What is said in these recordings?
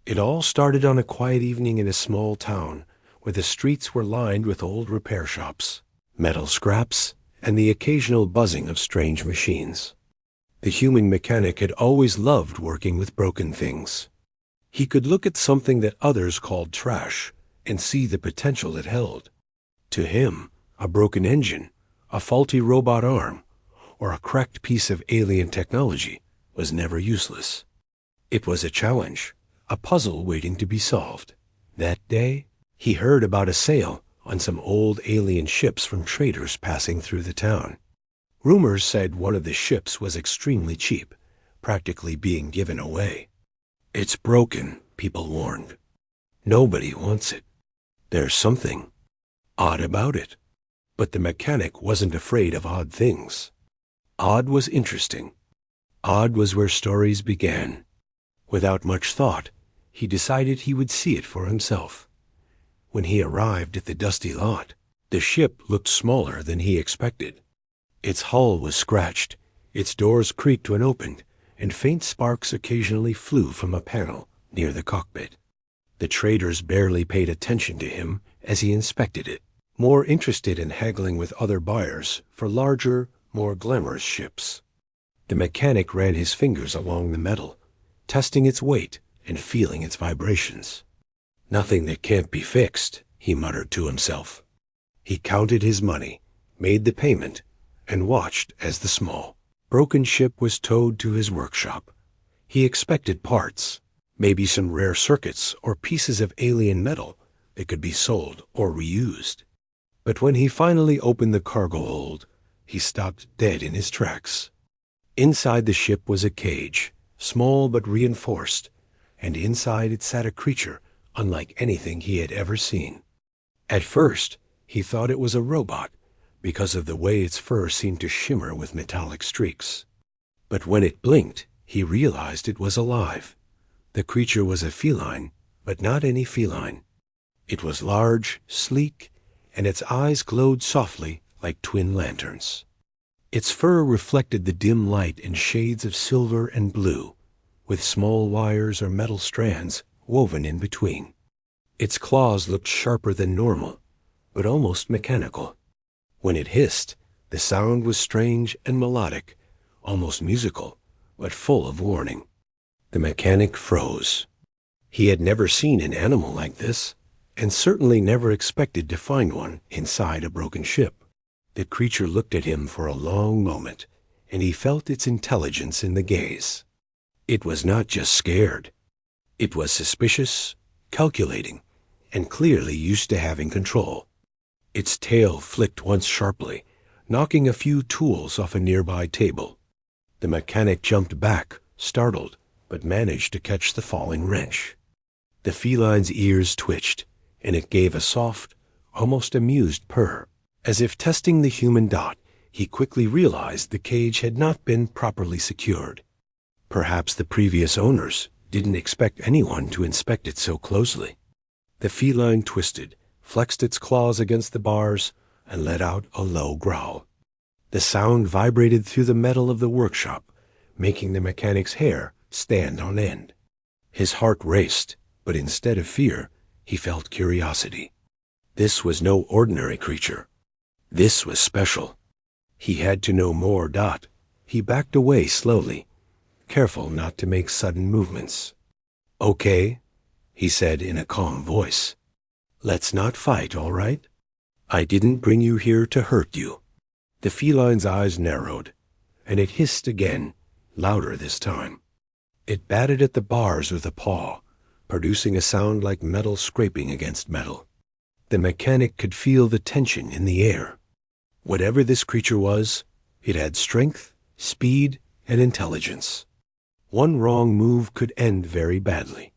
It all started on a quiet evening in a small town where the streets were lined with old repair shops, metal scraps, and the occasional buzzing of strange machines. The human mechanic had always loved working with broken things. He could look at something that others called trash and see the potential it held. To him, a broken engine, a faulty robot arm, or a cracked piece of alien technology was never useless. It was a challenge, a puzzle waiting to be solved. That day, he heard about a sale on some old alien ships from traders passing through the town. Rumors said one of the ships was extremely cheap, practically being given away. "It's broken," people warned. "Nobody wants it. There's something odd about it." But the mechanic wasn't afraid of odd things. Odd was interesting. Odd was where stories began. Without much thought, he decided he would see it for himself. When he arrived at the dusty lot, the ship looked smaller than he expected. Its hull was scratched, its doors creaked when opened, and faint sparks occasionally flew from a panel near the cockpit. The traders barely paid attention to him as he inspected it, more interested in haggling with other buyers for larger, more glamorous ships. The mechanic ran his fingers along the metal, testing its weight and feeling its vibrations. "Nothing that can't be fixed," he muttered to himself. He counted his money, made the payment, and watched as the small, broken ship was towed to his workshop. He expected parts, maybe some rare circuits or pieces of alien metal that could be sold or reused. But when he finally opened the cargo hold, he stopped dead in his tracks. Inside the ship was a cage, small but reinforced, and inside it sat a creature unlike anything he had ever seen. At first, he thought it was a robot because of the way its fur seemed to shimmer with metallic streaks. But when it blinked, he realized it was alive. The creature was a feline, but not any feline. It was large, sleek, and its eyes glowed softly like twin lanterns. Its fur reflected the dim light in shades of silver and blue, with small wires or metal strands woven in between. Its claws looked sharper than normal, but almost mechanical. When it hissed, the sound was strange and melodic, almost musical, but full of warning. The mechanic froze. He had never seen an animal like this, and certainly never expected to find one inside a broken ship. The creature looked at him for a long moment, and he felt its intelligence in the gaze. It was not just scared. It was suspicious, calculating, and clearly used to having control. Its tail flicked once sharply, knocking a few tools off a nearby table. The mechanic jumped back, startled, but managed to catch the falling wrench. The feline's ears twitched, and it gave a soft, almost amused purr. As if testing the human dot, he quickly realized the cage had not been properly secured. Perhaps the previous owners didn't expect anyone to inspect it so closely. The feline twisted, flexed its claws against the bars, and let out a low growl. The sound vibrated through the metal of the workshop, making the mechanic's hair stand on end. His heart raced, but instead of fear, he felt curiosity. This was no ordinary creature. This was special. He had to know more. He backed away slowly, careful not to make sudden movements. "Okay," he said in a calm voice. "Let's not fight, all right? I didn't bring you here to hurt you." The feline's eyes narrowed, and it hissed again, louder this time. It batted at the bars with a paw, producing a sound like metal scraping against metal. The mechanic could feel the tension in the air. Whatever this creature was, it had strength, speed, and intelligence. One wrong move could end very badly.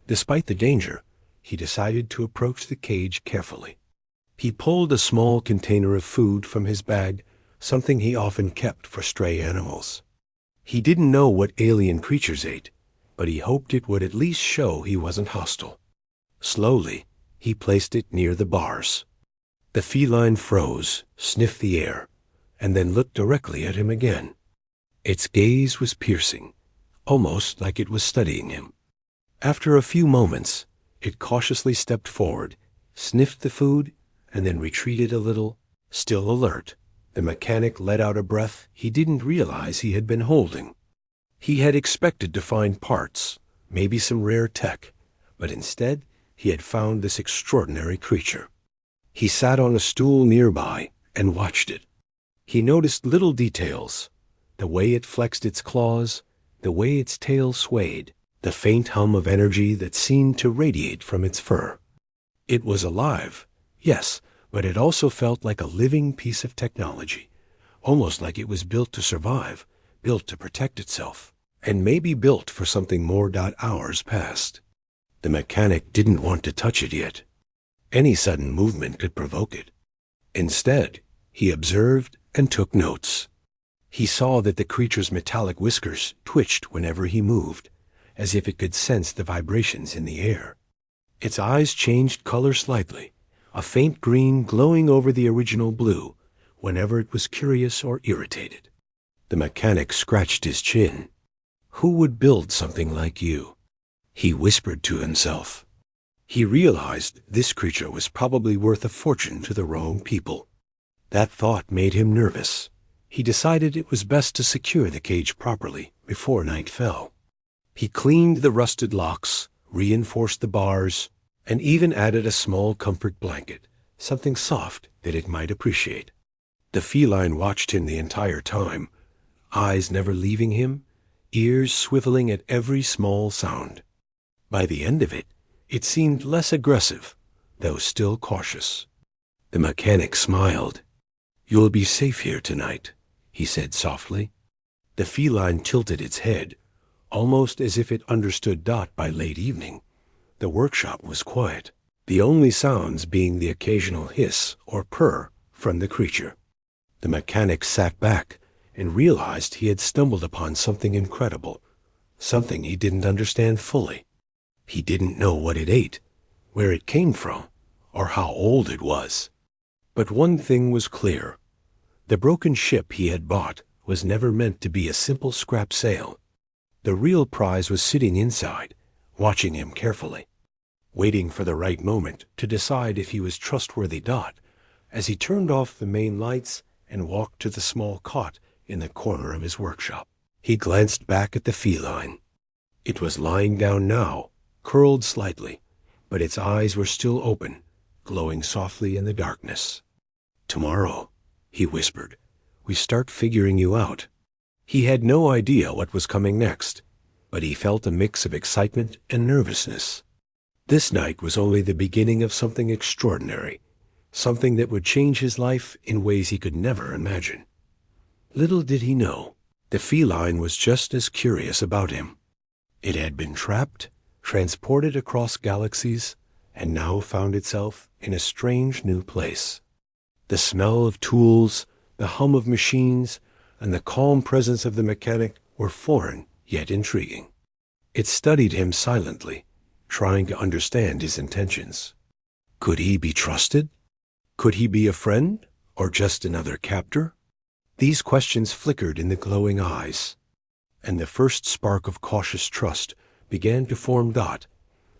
Despite the danger, he decided to approach the cage carefully. He pulled a small container of food from his bag, something he often kept for stray animals. He didn't know what alien creatures ate, but he hoped it would at least show he wasn't hostile. Slowly, he placed it near the bars. The feline froze, sniffed the air, and then looked directly at him again. Its gaze was piercing, almost like it was studying him. After a few moments, it cautiously stepped forward, sniffed the food, and then retreated a little. Still alert, the mechanic let out a breath he didn't realize he had been holding. He had expected to find parts, maybe some rare tech, but instead he had found this extraordinary creature. He sat on a stool nearby and watched it. He noticed little details, the way it flexed its claws, the way its tail swayed, the faint hum of energy that seemed to radiate from its fur. It was alive, yes, but it also felt like a living piece of technology, almost like it was built to survive, built to protect itself, and maybe built for something more. Hours passed. The mechanic didn't want to touch it yet. Any sudden movement could provoke it. Instead, he observed and took notes. He saw that the creature's metallic whiskers twitched whenever he moved, as if it could sense the vibrations in the air. Its eyes changed color slightly, a faint green glowing over the original blue, whenever it was curious or irritated. The mechanic scratched his chin. "Who would build something like you?" he whispered to himself. He realized this creature was probably worth a fortune to the wrong people. That thought made him nervous. He decided it was best to secure the cage properly before night fell. He cleaned the rusted locks, reinforced the bars, and even added a small comfort blanket, something soft that it might appreciate. The feline watched him the entire time, eyes never leaving him, ears swiveling at every small sound. By the end of it, it seemed less aggressive, though still cautious. The mechanic smiled. "You'll be safe here tonight," he said softly. The feline tilted its head, almost as if it understood Dot by late evening. The workshop was quiet, the only sounds being the occasional hiss or purr from the creature. The mechanic sat back and realized he had stumbled upon something incredible, something he didn't understand fully. He didn't know what it ate, where it came from, or how old it was. But one thing was clear. The broken ship he had bought was never meant to be a simple scrap sale. The real prize was sitting inside, watching him carefully, waiting for the right moment to decide if he was trustworthy. As he turned off the main lights and walked to the small cot in the corner of his workshop, he glanced back at the feline. It was lying down now, curled slightly, but its eyes were still open, glowing softly in the darkness. "Tomorrow," he whispered, "we start figuring you out." He had no idea what was coming next, but he felt a mix of excitement and nervousness. This night was only the beginning of something extraordinary, something that would change his life in ways he could never imagine. Little did he know, the feline was just as curious about him. It had been trapped, transported across galaxies, and now found itself in a strange new place. The smell of tools, the hum of machines, and the calm presence of the mechanic were foreign yet intriguing. It studied him silently, trying to understand his intentions. Could he be trusted? Could he be a friend, or just another captor? These questions flickered in the glowing eyes, and the first spark of cautious trust began to form.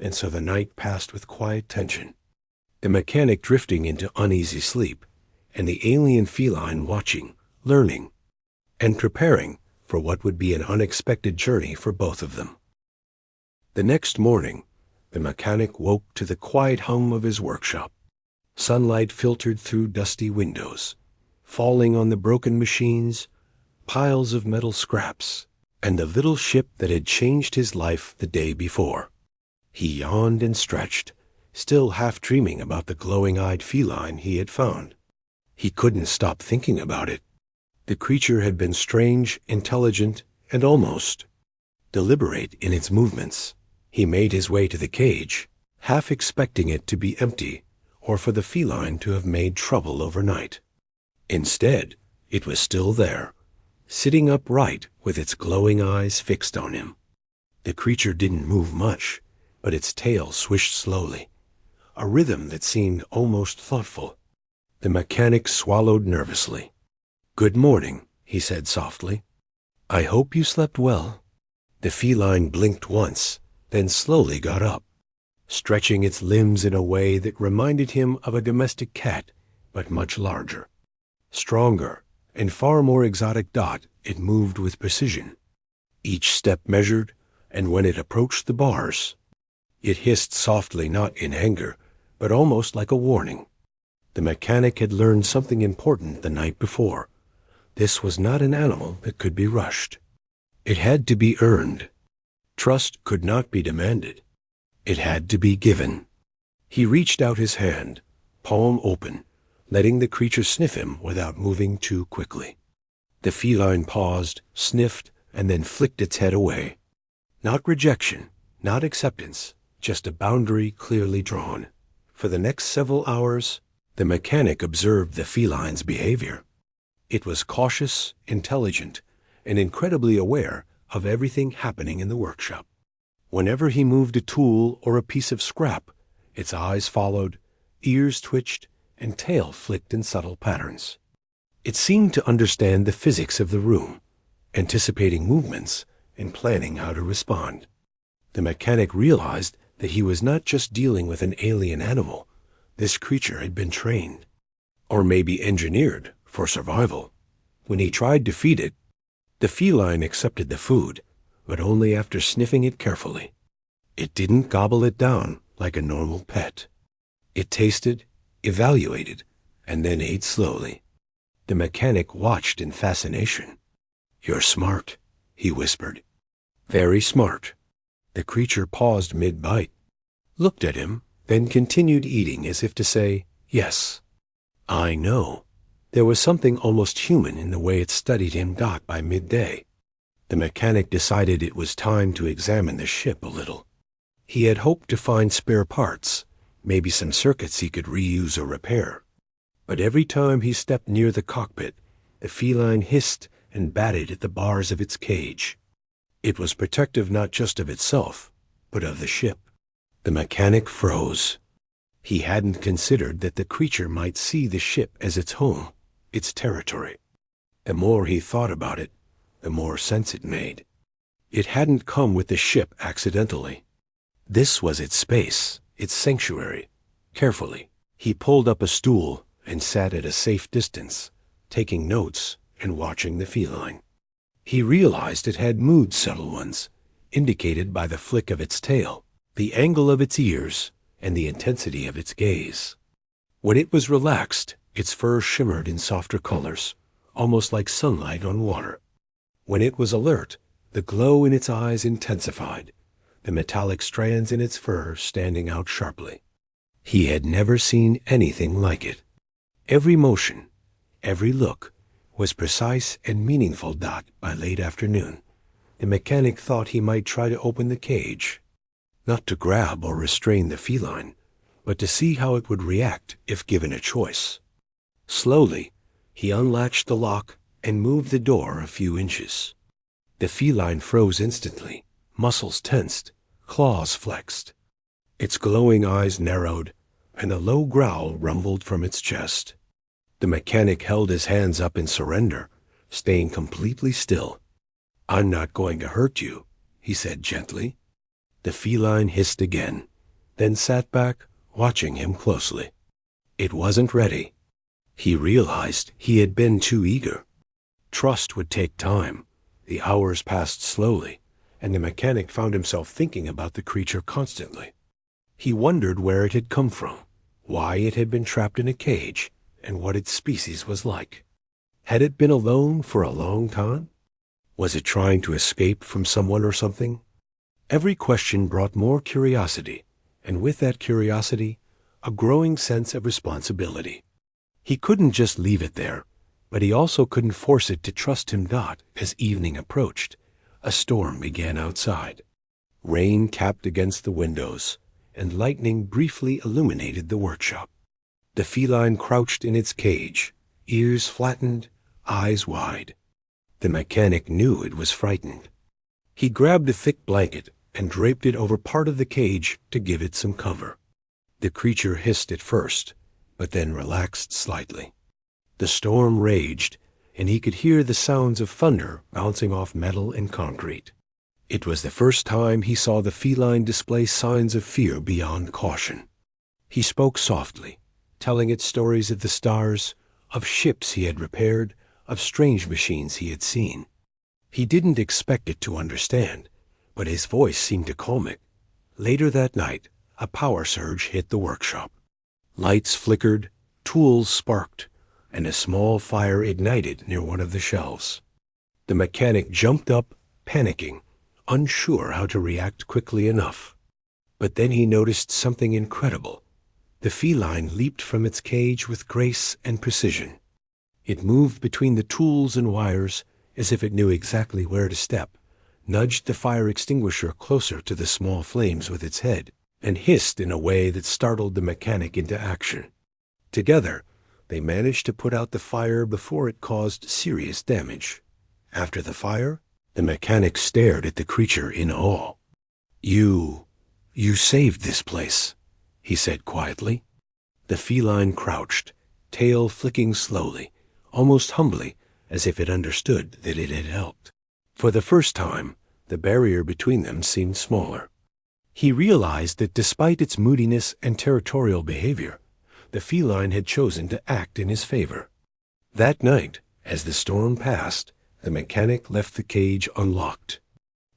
And so the night passed with quiet tension, the mechanic drifting into uneasy sleep, and the alien feline watching, learning, and preparing for what would be an unexpected journey for both of them. The next morning, the mechanic woke to the quiet hum of his workshop. Sunlight filtered through dusty windows, falling on the broken machines, piles of metal scraps, and the little ship that had changed his life the day before. He yawned and stretched, still half dreaming about the glowing-eyed feline he had found. He couldn't stop thinking about it. The creature had been strange, intelligent, and almost deliberate in its movements. He made his way to the cage, half expecting it to be empty, or for the feline to have made trouble overnight. Instead, it was still there, sitting upright with its glowing eyes fixed on him. The creature didn't move much, but its tail swished slowly, a rhythm that seemed almost thoughtful. The mechanic swallowed nervously. "Good morning," he said softly. "I hope you slept well." The feline blinked once, then slowly got up, stretching its limbs in a way that reminded him of a domestic cat, but much larger. Stronger and far more exotic. It moved with precision. Each step measured, and when it approached the bars, it hissed softly, not in anger, but almost like a warning. The mechanic had learned something important the night before. This was not an animal that could be rushed. It had to be earned. Trust could not be demanded. It had to be given. He reached out his hand, palm open, letting the creature sniff him without moving too quickly. The feline paused, sniffed, and then flicked its head away. Not rejection, not acceptance, just a boundary clearly drawn. For the next several hours, the mechanic observed the feline's behavior. It was cautious, intelligent, and incredibly aware of everything happening in the workshop. Whenever he moved a tool or a piece of scrap, its eyes followed, ears twitched, and tail flicked in subtle patterns. It seemed to understand the physics of the room, anticipating movements and planning how to respond. The mechanic realized that he was not just dealing with an alien animal. This creature had been trained, or maybe engineered, for survival. When he tried to feed it, the feline accepted the food, but only after sniffing it carefully. It didn't gobble it down like a normal pet. It tasted, evaluated, and then ate slowly. The mechanic watched in fascination. "You're smart," he whispered. "Very smart." The creature paused mid-bite, looked at him, then continued eating as if to say, "Yes, I know." There was something almost human in the way it studied him. By midday, the mechanic decided it was time to examine the ship a little. He had hoped to find spare parts, maybe some circuits he could reuse or repair. But every time he stepped near the cockpit, the feline hissed and batted at the bars of its cage. It was protective not just of itself, but of the ship. The mechanic froze. He hadn't considered that the creature might see the ship as its home, its territory. The more he thought about it, the more sense it made. It hadn't come with the ship accidentally. This was its space, its sanctuary. Carefully, he pulled up a stool and sat at a safe distance, taking notes and watching the feline. He realized it had moods, subtle ones, indicated by the flick of its tail, the angle of its ears, and the intensity of its gaze. When it was relaxed, its fur shimmered in softer colors, almost like sunlight on water. When it was alert, the glow in its eyes intensified, the metallic strands in its fur standing out sharply. He had never seen anything like it. Every motion, every look, was precise and meaningful. By late afternoon, the mechanic thought he might try to open the cage, not to grab or restrain the feline, but to see how it would react if given a choice. Slowly, he unlatched the lock and moved the door a few inches. The feline froze instantly, muscles tensed, claws flexed. Its glowing eyes narrowed, and a low growl rumbled from its chest. The mechanic held his hands up in surrender, staying completely still. "I'm not going to hurt you," he said gently. The feline hissed again, then sat back, watching him closely. It wasn't ready. He realized he had been too eager. Trust would take time. The hours passed slowly, and the mechanic found himself thinking about the creature constantly. He wondered where it had come from, why it had been trapped in a cage, and what its species was like. Had it been alone for a long time? Was it trying to escape from someone or something? Every question brought more curiosity, and with that curiosity, a growing sense of responsibility. He couldn't just leave it there, but he also couldn't force it to trust him. As evening approached, a storm began outside. Rain tapped against the windows, and lightning briefly illuminated the workshop. The feline crouched in its cage, ears flattened, eyes wide. The mechanic knew it was frightened. He grabbed a thick blanket and draped it over part of the cage to give it some cover. The creature hissed at first, but then relaxed slightly. The storm raged, and he could hear the sounds of thunder bouncing off metal and concrete. It was the first time he saw the feline display signs of fear beyond caution. He spoke softly, telling it stories of the stars, of ships he had repaired, of strange machines he had seen. He didn't expect it to understand, but his voice seemed to calm it. Later that night, a power surge hit the workshop. Lights flickered, tools sparked, and a small fire ignited near one of the shelves. The mechanic jumped up, panicking, unsure how to react quickly enough. But then he noticed something incredible. The feline leaped from its cage with grace and precision. It moved between the tools and wires as if it knew exactly where to step, nudged the fire extinguisher closer to the small flames with its head, and hissed in a way that startled the mechanic into action. Together, they managed to put out the fire before it caused serious damage. After the fire, the mechanic stared at the creature in awe. You saved this place," he said quietly. The feline crouched, tail flicking slowly, almost humbly, as if it understood that it had helped. For the first time, the barrier between them seemed smaller. He realized that despite its moodiness and territorial behavior, the feline had chosen to act in his favor. That night, as the storm passed, the mechanic left the cage unlocked.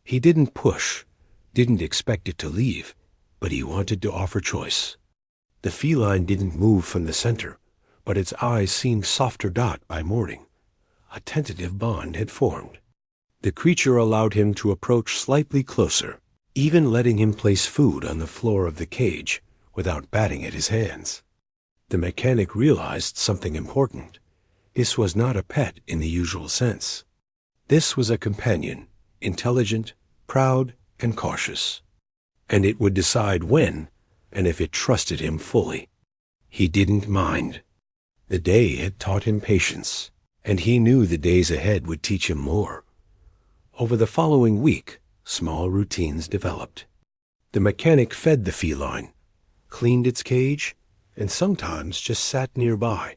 He didn't push, didn't expect it to leave, but he wanted to offer choice. The feline didn't move from the center, but its eyes seemed softer dot by morning. A tentative bond had formed. The creature allowed him to approach slightly closer, even letting him place food on the floor of the cage without batting at his hands. The mechanic realized something important. This was not a pet in the usual sense. This was a companion, intelligent, proud, and cautious. And it would decide when and if it trusted him fully. He didn't mind. The day had taught him patience, and he knew the days ahead would teach him more. Over the following week, small routines developed. The mechanic fed the feline, cleaned its cage, and sometimes just sat nearby,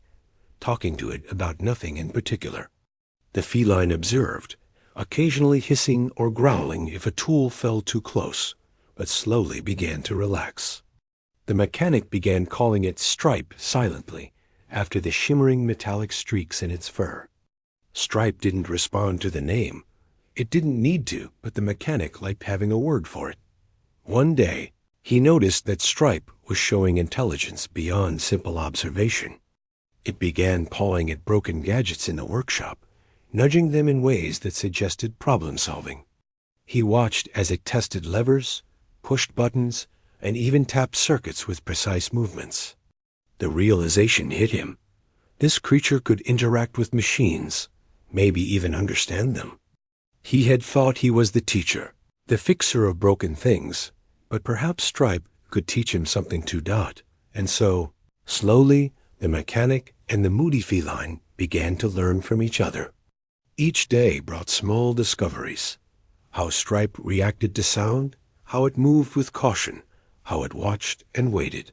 talking to it about nothing in particular. The feline observed, occasionally hissing or growling if a tool fell too close, but slowly began to relax. The mechanic began calling it Stripe silently, after the shimmering metallic streaks in its fur. Stripe didn't respond to the name. It didn't need to, but the mechanic liked having a word for it. One day, he noticed that Stripe was showing intelligence beyond simple observation. It began pawing at broken gadgets in the workshop, nudging them in ways that suggested problem-solving. He watched as it tested levers, pushed buttons, and even tapped circuits with precise movements. The realization hit him. This creature could interact with machines, maybe even understand them. He had thought he was the teacher, the fixer of broken things, but perhaps Stripe could teach him something too. And so, slowly, the mechanic and the Moody feline began to learn from each other. Each day brought small discoveries. How Stripe reacted to sound, how it moved with caution, how it watched and waited.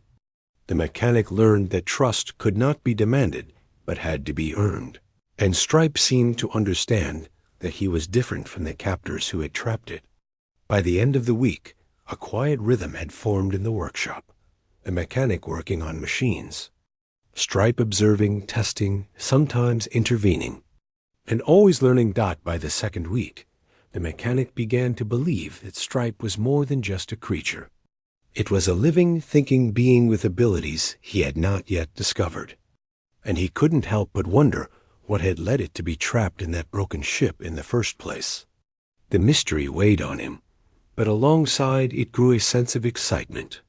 The mechanic learned that trust could not be demanded, but had to be earned. And Stripe seemed to understand that he was different from the captors who had trapped it. By the end of the week, a quiet rhythm had formed in the workshop, the mechanic working on machines, Stripe observing, testing, sometimes intervening. And always learning by the second week, the mechanic began to believe that Stripe was more than just a creature. It was a living, thinking being with abilities he had not yet discovered. And he couldn't help but wonder what had led it to be trapped in that broken ship in the first place. The mystery weighed on him, but alongside it grew a sense of excitement.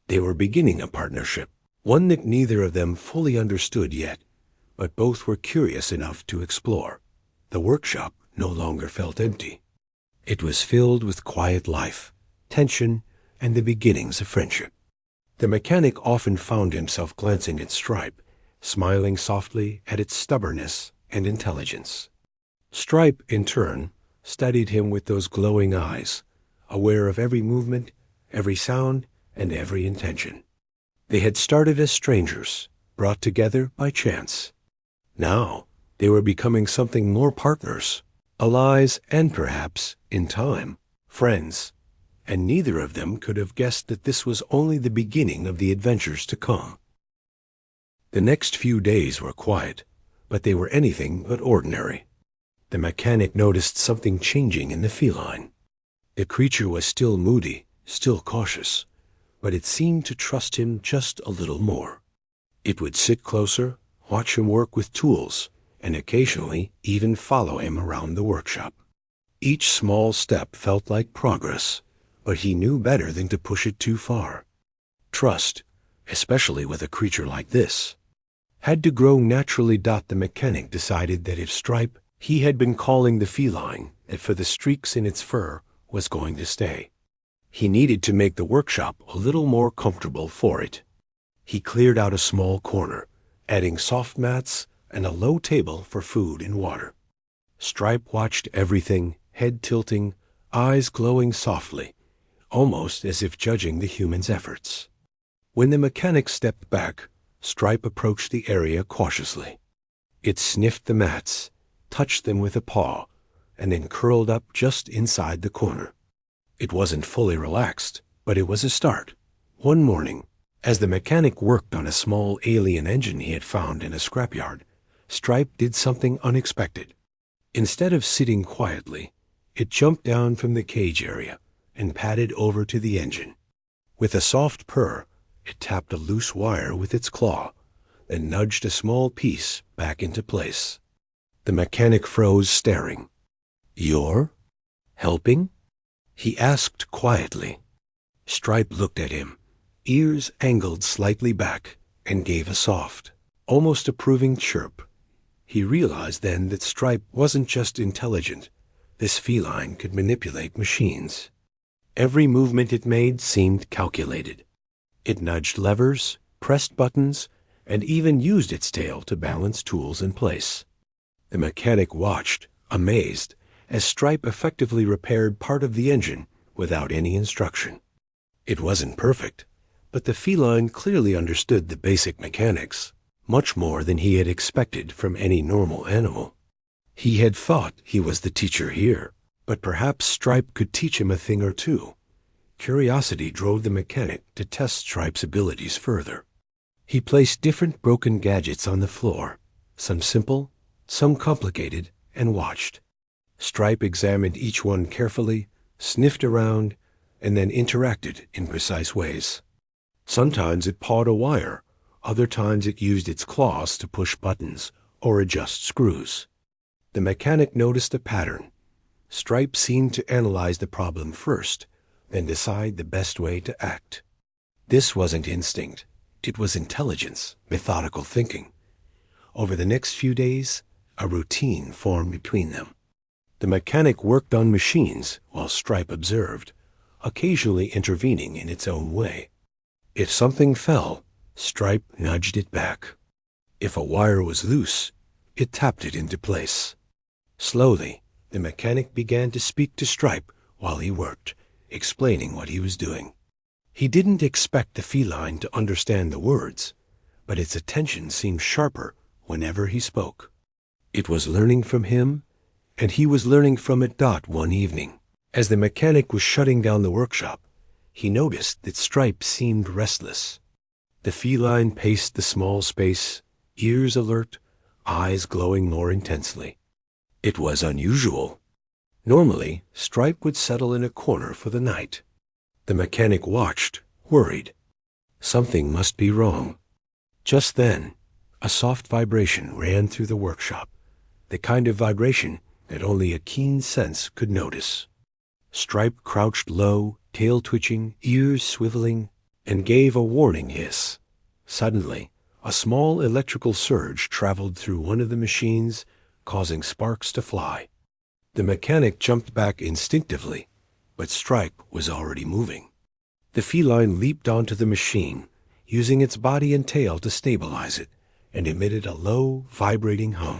They were beginning a partnership, one that neither of them fully understood yet, but both were curious enough to explore. The workshop no longer felt empty. It was filled with quiet life, tension, and the beginnings of friendship. The mechanic often found himself glancing at Stripe, smiling softly at its stubbornness and intelligence. Stripe, in turn, studied him with those glowing eyes, aware of every movement, every sound, and every intention. They had started as strangers, brought together by chance. Now, they were becoming something more: partners, allies, and perhaps, in time, friends, and neither of them could have guessed that this was only the beginning of the adventures to come. The next few days were quiet, but they were anything but ordinary. The mechanic noticed something changing in the feline. The creature was still moody, still cautious, but it seemed to trust him just a little more. It would sit closer, watch him work with tools, and occasionally even follow him around the workshop. Each small step felt like progress, but he knew better than to push it too far. Trust, especially with a creature like this, had to grow naturally. The mechanic decided that if Stripe, he had been calling the feline, that for the streaks in its fur, was going to stay. He needed to make the workshop a little more comfortable for it. He cleared out a small corner, adding soft mats and a low table for food and water. Stripe watched everything, head tilting, eyes glowing softly, almost as if judging the human's efforts. When the mechanic stepped back, Stripe approached the area cautiously. It sniffed the mats, touched them with a paw, and then curled up just inside the corner. It wasn't fully relaxed, but it was a start. One morning, as the mechanic worked on a small alien engine he had found in a scrapyard, Stripe did something unexpected. Instead of sitting quietly, it jumped down from the cage area and padded over to the engine. With a soft purr, it tapped a loose wire with its claw, then nudged a small piece back into place. The mechanic froze, staring. "You're helping?" he asked quietly. Stripe looked at him, ears angled slightly back, and gave a soft, almost approving chirp. He realized then that Stripe wasn't just intelligent. This feline could manipulate machines. Every movement it made seemed calculated. It nudged levers, pressed buttons, and even used its tail to balance tools in place. The mechanic watched, amazed, as Stripe effectively repaired part of the engine without any instruction. It wasn't perfect, but the feline clearly understood the basic mechanics, much more than he had expected from any normal animal. He had thought he was the teacher here, but perhaps Stripe could teach him a thing or two. Curiosity drove the mechanic to test Stripe's abilities further. He placed different broken gadgets on the floor, some simple, some complicated, and watched. Stripe examined each one carefully, sniffed around, and then interacted in precise ways. Sometimes it pawed a wire, other times it used its claws to push buttons or adjust screws. The mechanic noticed a pattern. Stripe seemed to analyze the problem first, then decide the best way to act. This wasn't instinct. It was intelligence, methodical thinking. Over the next few days, a routine formed between them. The mechanic worked on machines while Stripe observed, occasionally intervening in its own way. If something fell, Stripe nudged it back. If a wire was loose, it tapped it into place. Slowly, the mechanic began to speak to Stripe while he worked, explaining what he was doing. He didn't expect the feline to understand the words, but its attention seemed sharper whenever he spoke. It was learning from him, and he was learning from it. One evening, as the mechanic was shutting down the workshop, he noticed that Stripe seemed restless. The feline paced the small space, ears alert, eyes glowing more intensely. It was unusual. Normally, Stripe would settle in a corner for the night. The mechanic watched, worried. Something must be wrong. Just then, a soft vibration ran through the workshop, the kind of vibration that only a keen sense could notice. Stripe crouched low, tail twitching, ears swiveling, and gave a warning hiss. Suddenly, a small electrical surge traveled through one of the machines, causing sparks to fly. The mechanic jumped back instinctively, but Stripe was already moving. The feline leaped onto the machine, using its body and tail to stabilize it, and emitted a low, vibrating hum.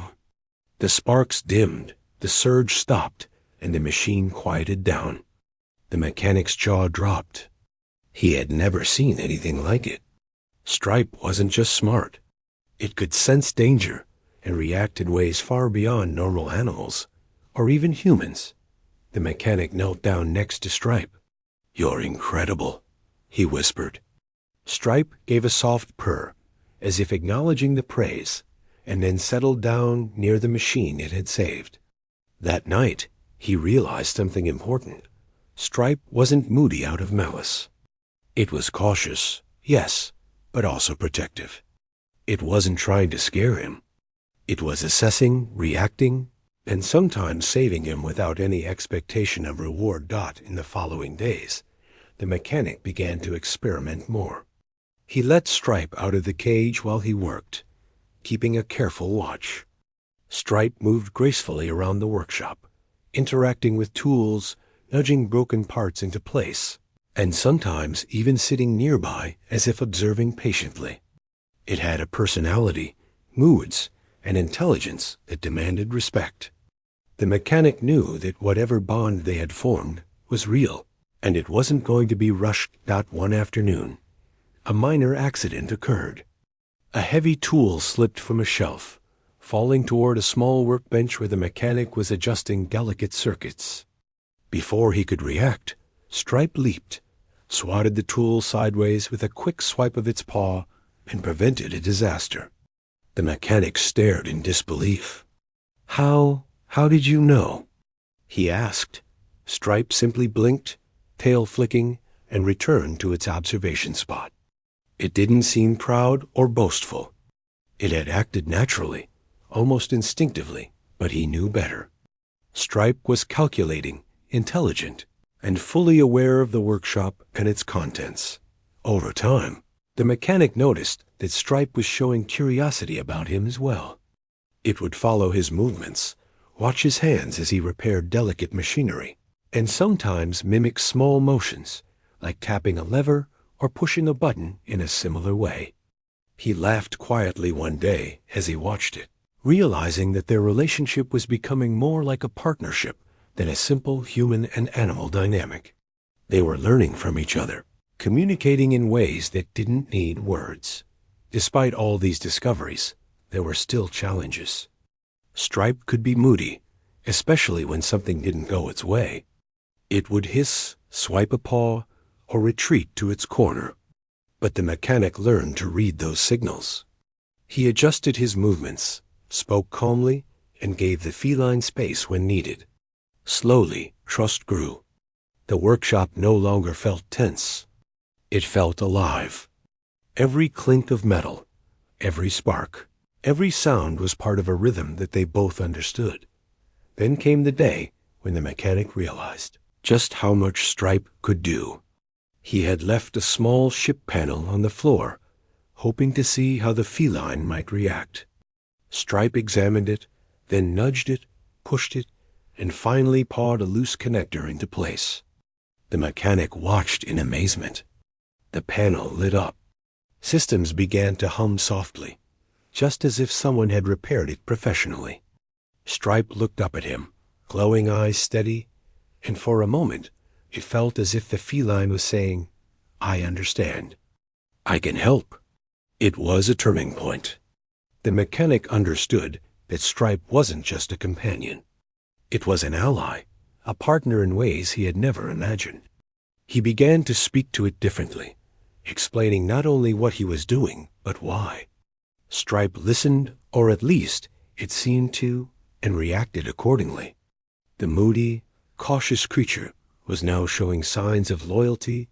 The sparks dimmed, the surge stopped, and the machine quieted down. The mechanic's jaw dropped. He had never seen anything like it. Stripe wasn't just smart. It could sense danger and react in ways far beyond normal animals, or even humans. The mechanic knelt down next to Stripe. "You're incredible," he whispered. Stripe gave a soft purr, as if acknowledging the praise, and then settled down near the machine it had saved. That night, he realized something important. Stripe wasn't moody out of malice. It was cautious, yes, but also protective. It wasn't trying to scare him. It was assessing, reacting, and sometimes saving him without any expectation of reward. In the following days, the mechanic began to experiment more. He let Stripe out of the cage while he worked, keeping a careful watch. Stripe moved gracefully around the workshop, interacting with tools, nudging broken parts into place, and sometimes even sitting nearby as if observing patiently. It had a personality, moods, and intelligence that demanded respect. The mechanic knew that whatever bond they had formed was real, and it wasn't going to be rushed. One afternoon, a minor accident occurred. A heavy tool slipped from a shelf, falling toward a small workbench where the mechanic was adjusting delicate circuits. Before he could react, Stripe leaped, swatted the tool sideways with a quick swipe of its paw, and prevented a disaster. The mechanic stared in disbelief. How did you know?" he asked. Stripe simply blinked, tail flicking, and returned to its observation spot. It didn't seem proud or boastful. It had acted naturally, almost instinctively, but he knew better. Stripe was calculating, intelligent, and fully aware of the workshop and its contents. Over time, the mechanic noticed that Stripe was showing curiosity about him as well. It would follow his movements, watch his hands as he repaired delicate machinery, and sometimes mimic small motions, like tapping a lever or pushing a button in a similar way. He laughed quietly one day as he watched it, realizing that their relationship was becoming more like a partnership than a simple human and animal dynamic. They were learning from each other, communicating in ways that didn't need words. Despite all these discoveries, there were still challenges. Stripe could be moody, especially when something didn't go its way. It would hiss, swipe a paw, or retreat to its corner. But the mechanic learned to read those signals. He adjusted his movements, spoke calmly, and gave the feline space when needed. Slowly, trust grew. The workshop no longer felt tense. It felt alive. Every clink of metal, every spark, every sound was part of a rhythm that they both understood. Then came the day when the mechanic realized just how much Stripe could do. He had left a small ship panel on the floor, hoping to see how the feline might react. Stripe examined it, then nudged it, pushed it, and finally pawed a loose connector into place. The mechanic watched in amazement. The panel lit up. Systems began to hum softly, just as if someone had repaired it professionally. Stripe looked up at him, glowing eyes steady, and for a moment it felt as if the feline was saying, "I understand. I can help." It was a turning point. The mechanic understood that Stripe wasn't just a companion. It was an ally, a partner in ways he had never imagined. He began to speak to it differently, explaining not only what he was doing, but why. Stripe listened, or at least it seemed to, and reacted accordingly. The moody, cautious creature was now showing signs of loyalty,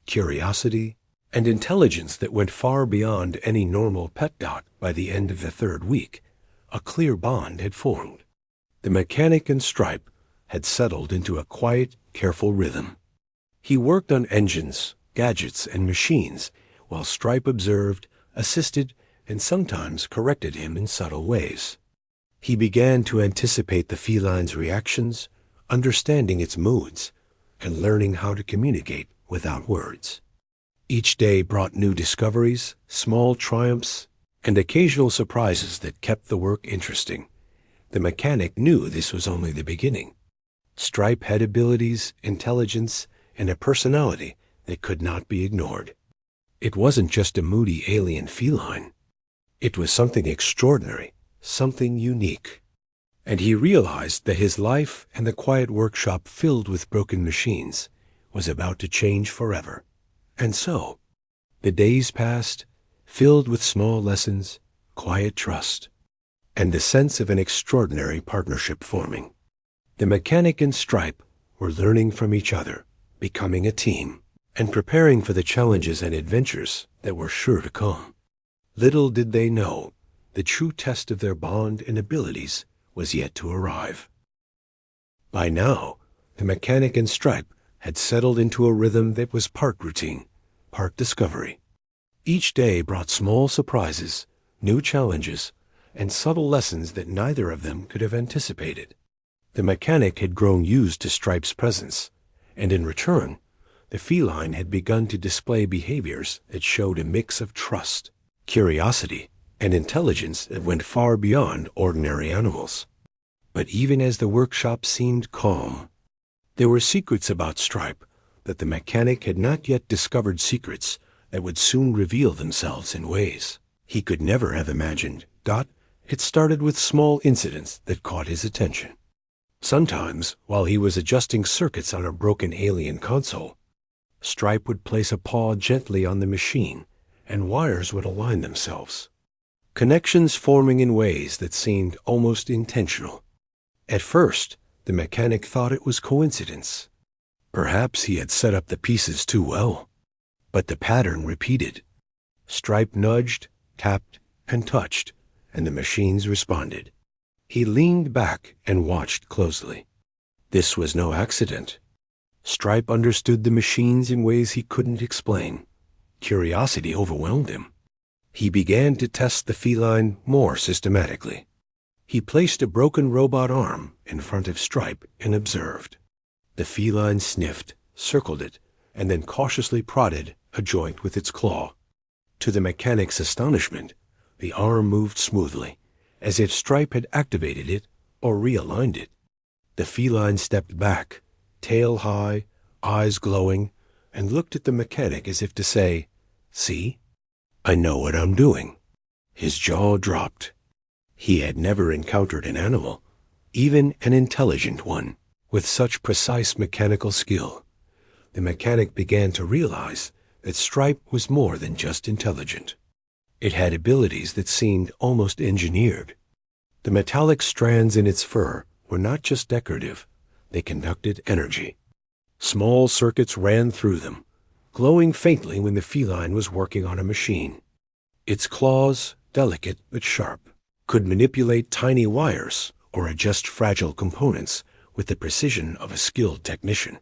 curiosity, and intelligence that went far beyond any normal pet dog. By the end of the third week, a clear bond had formed. The mechanic and Stripe had settled into a quiet, careful rhythm. He worked on engines, gadgets, and machines, while Stripe observed, assisted, and sometimes corrected him in subtle ways. He began to anticipate the feline's reactions, understanding its moods, and learning how to communicate without words. Each day brought new discoveries, small triumphs, and occasional surprises that kept the work interesting. The mechanic knew this was only the beginning. Stripe had abilities, intelligence, and a personality that could not be ignored. It wasn't just a moody alien feline. It was something extraordinary, something unique. and he realized that his life and the quiet workshop filled with broken machines was about to change forever. And so, the days passed, filled with small lessons, quiet trust, and the sense of an extraordinary partnership forming. The mechanic and Stripe were learning from each other, becoming a team, and preparing for the challenges and adventures that were sure to come. Little did they know, the true test of their bond and abilities was yet to arrive. By now, the mechanic and Stripe had settled into a rhythm that was part routine, part discovery. Each day brought small surprises, new challenges, and subtle lessons that neither of them could have anticipated. The mechanic had grown used to Stripe's presence, and in return, the feline had begun to display behaviors that showed a mix of trust, curiosity, and intelligence that went far beyond ordinary animals. But even as the workshop seemed calm, there were secrets about Stripe that the mechanic had not yet discovered, secrets that would soon reveal themselves in ways he could never have imagined. It started with small incidents that caught his attention. Sometimes, while he was adjusting circuits on a broken alien console, Stripe would place a paw gently on the machine, and wires would align themselves, connections forming in ways that seemed almost intentional. At first, the mechanic thought it was coincidence. Perhaps he had set up the pieces too well. But the pattern repeated. Stripe nudged, tapped, and touched, and the machines responded. He leaned back and watched closely. This was no accident. Stripe understood the machines in ways he couldn't explain. Curiosity overwhelmed him. He began to test the feline more systematically. He placed a broken robot arm in front of Stripe and observed. The feline sniffed, circled it, and then cautiously prodded a joint with its claw. To the mechanic's astonishment, the arm moved smoothly, as if Stripe had activated it or realigned it. The feline stepped back, tail high, eyes glowing, and looked at the mechanic as if to say, "See? I know what I'm doing." His jaw dropped. He had never encountered an animal, even an intelligent one, with such precise mechanical skill. The mechanic began to realize that Stripe was more than just intelligent. It had abilities that seemed almost engineered. The metallic strands in its fur were not just decorative, they conducted energy. Small circuits ran through them, glowing faintly when the feline was working on a machine. Its claws, delicate but sharp, could manipulate tiny wires or adjust fragile components with the precision of a skilled technician.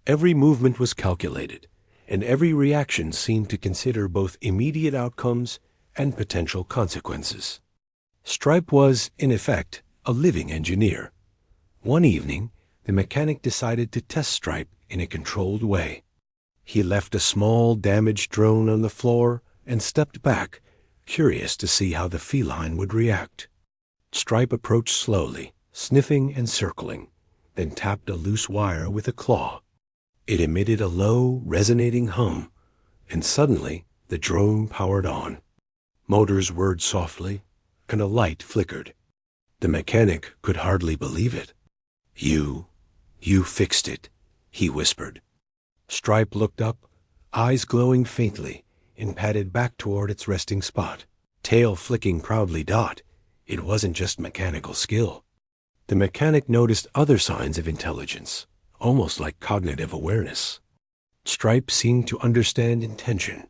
Every movement was calculated, and every reaction seemed to consider both immediate outcomes and potential consequences. Stripe was, in effect, a living engineer. One evening, the mechanic decided to test Stripe in a controlled way. He left a small, damaged drone on the floor and stepped back, curious to see how the feline would react. Stripe approached slowly, sniffing and circling, then tapped a loose wire with a claw. It emitted a low, resonating hum, and suddenly the drone powered on. Motors whirred softly, and a light flickered. The mechanic could hardly believe it. You fixed it," he whispered. Stripe looked up, eyes glowing faintly, and padded back toward its resting spot, tail flicking proudly. It wasn't just mechanical skill. The mechanic noticed other signs of intelligence, almost like cognitive awareness. Stripe seemed to understand intention.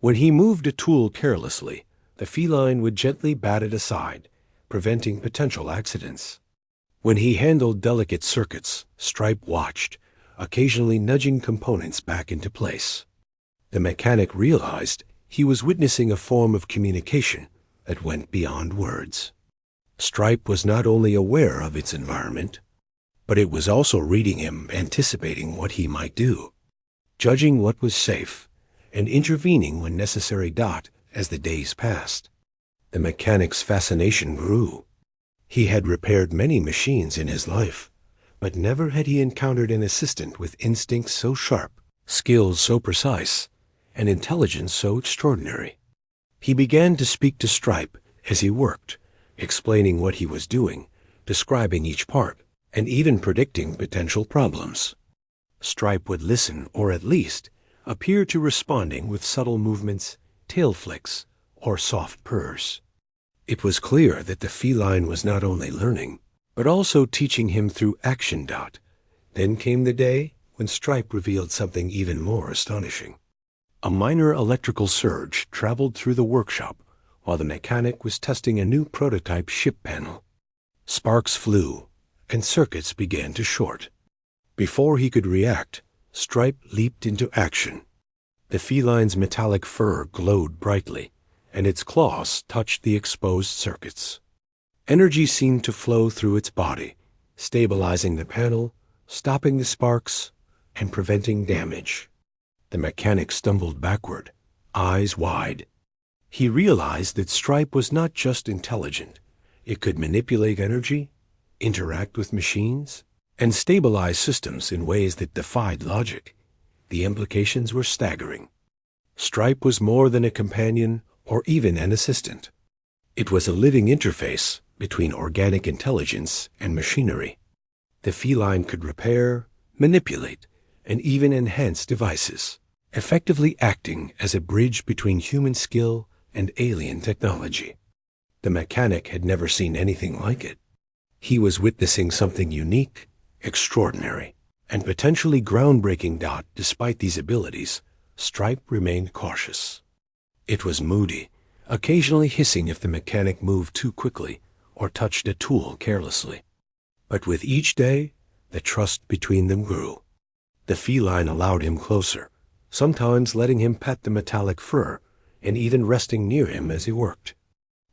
When he moved a tool carelessly, the feline would gently bat it aside, preventing potential accidents. When he handled delicate circuits, Stripe watched, occasionally nudging components back into place. The mechanic realized he was witnessing a form of communication that went beyond words. Stripe was not only aware of its environment, but it was also reading him, anticipating what he might do, judging what was safe, and intervening when necessary. As the days passed, the mechanic's fascination grew. He had repaired many machines in his life, but never had he encountered an assistant with instincts so sharp, skills so precise, and intelligence so extraordinary. He began to speak to Stripe as he worked, explaining what he was doing, describing each part, and even predicting potential problems. Stripe would listen, or at least appear to responding with subtle movements, tail flicks, or soft purrs. It was clear that the feline was not only learning, but also teaching him through action. Then came the day when Stripe revealed something even more astonishing. A minor electrical surge traveled through the workshop while the mechanic was testing a new prototype ship panel. Sparks flew, and circuits began to short. Before he could react, Stripe leaped into action. The feline's metallic fur glowed brightly, and its claws touched the exposed circuits. Energy seemed to flow through its body, stabilizing the panel, stopping the sparks, and preventing damage. The mechanic stumbled backward, eyes wide. He realized that Stripe was not just intelligent. It could manipulate energy, interact with machines, and stabilize systems in ways that defied logic. The implications were staggering. Stripe was more than a companion or even an assistant. It was a living interface between organic intelligence and machinery. The feline could repair, manipulate, and even enhance devices, effectively acting as a bridge between human skill and alien technology. The mechanic had never seen anything like it. He was witnessing something unique, extraordinary, and potentially groundbreaking. Despite these abilities, Stripe remained cautious. It was Moody, occasionally hissing if the mechanic moved too quickly or touched a tool carelessly. But with each day, the trust between them grew. The feline allowed him closer, sometimes letting him pet the metallic fur and even resting near him as he worked.